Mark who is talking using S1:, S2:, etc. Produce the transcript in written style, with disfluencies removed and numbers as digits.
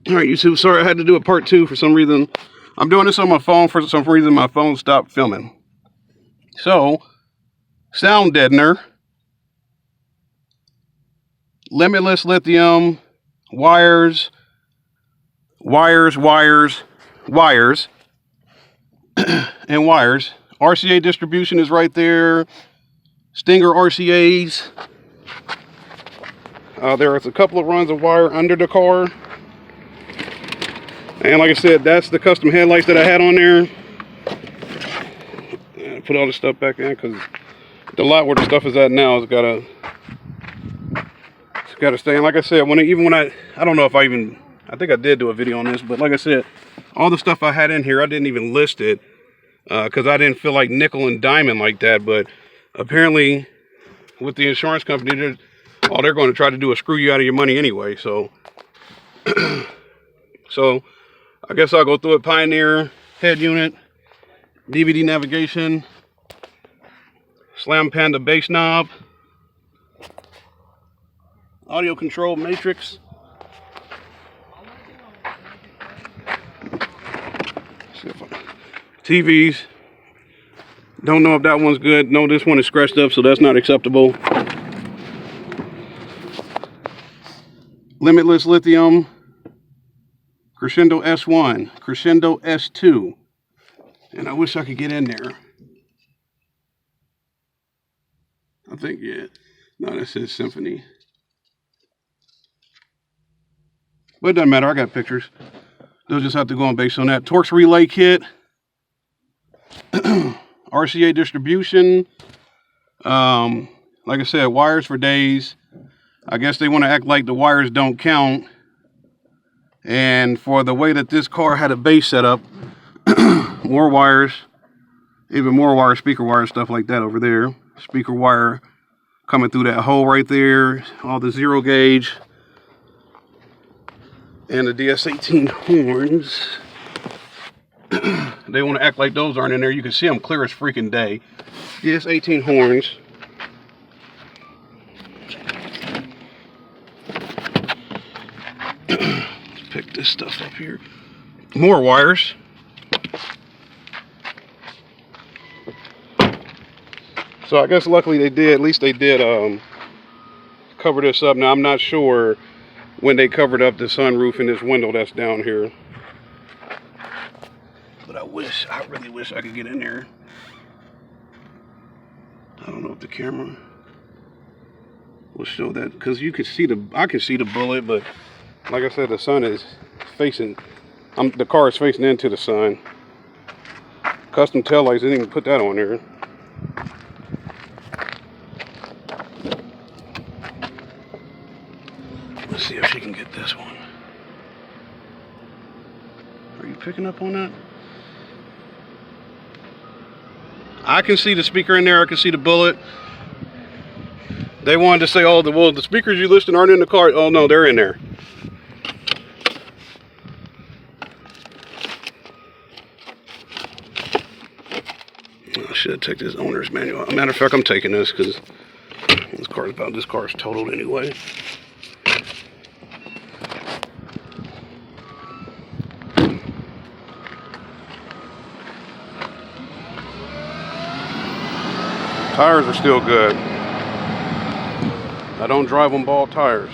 S1: All right, YouTube. Sorry, I had to do a part 2 for some reason. I'm doing this on my phone. For some reason, my phone stopped filming. So, sound deadener, limitless lithium, wires, and wires. RCA distribution is right there. Stinger RCAs. There is a couple of runs of wire under the car. And like I said, that's the custom headlights that I had on there. And put all this stuff back in because the lot where the stuff is at now has gotta stay in. Like I said, I don't know if I think I did do a video on this, but like I said, all the stuff I had in here, I didn't even list it because I didn't feel like nickel and diamond like that. But apparently, with the insurance company, they're going to try to do is screw you out of your money anyway. So, I guess I'll go through it. Pioneer head unit, DVD navigation, Slam Panda bass knob, audio control matrix, TVs. Don't know if that one's good. No, this one is scratched up, so that's not acceptable. Limitless lithium, Crescendo S1, Crescendo S2, and I wish I could get in there. I think, yeah, no, that says Symphony. But it doesn't matter, I got pictures. They'll just have to go on based on that. Torx relay kit, RCA distribution, like I said, wires for days. I guess they want to act like the wires don't count. And for the way that this car had a base set up, more wires, even more wires, speaker wire, stuff like that over there. Speaker wire coming through that hole right there. All the zero gauge. And the DS18 horns. They want to act like those aren't in there. You can see them clear as freaking day. DS18 horns. Let's pick this stuff up here. More wires. So I guess luckily they did, at least they did cover this up. Now I'm not sure when they covered up the sunroof and this window that's down here. But I really wish I could get in there. I don't know if the camera will show that, because you can see I can see the bullet, but like I said, the sun is facing, the car is facing into the sun. Custom taillights, they didn't even put that on there. Let's see if she can get this one. Are you picking up on that? I can see the speaker in there. I can see the bullet. They wanted to say, oh, the speakers you listed aren't in the car. Oh, no, they're in there. I should take this owner's manual. Matter of fact, I'm taking this because this car is totaled anyway. Tires are still good. I don't drive on bald tires.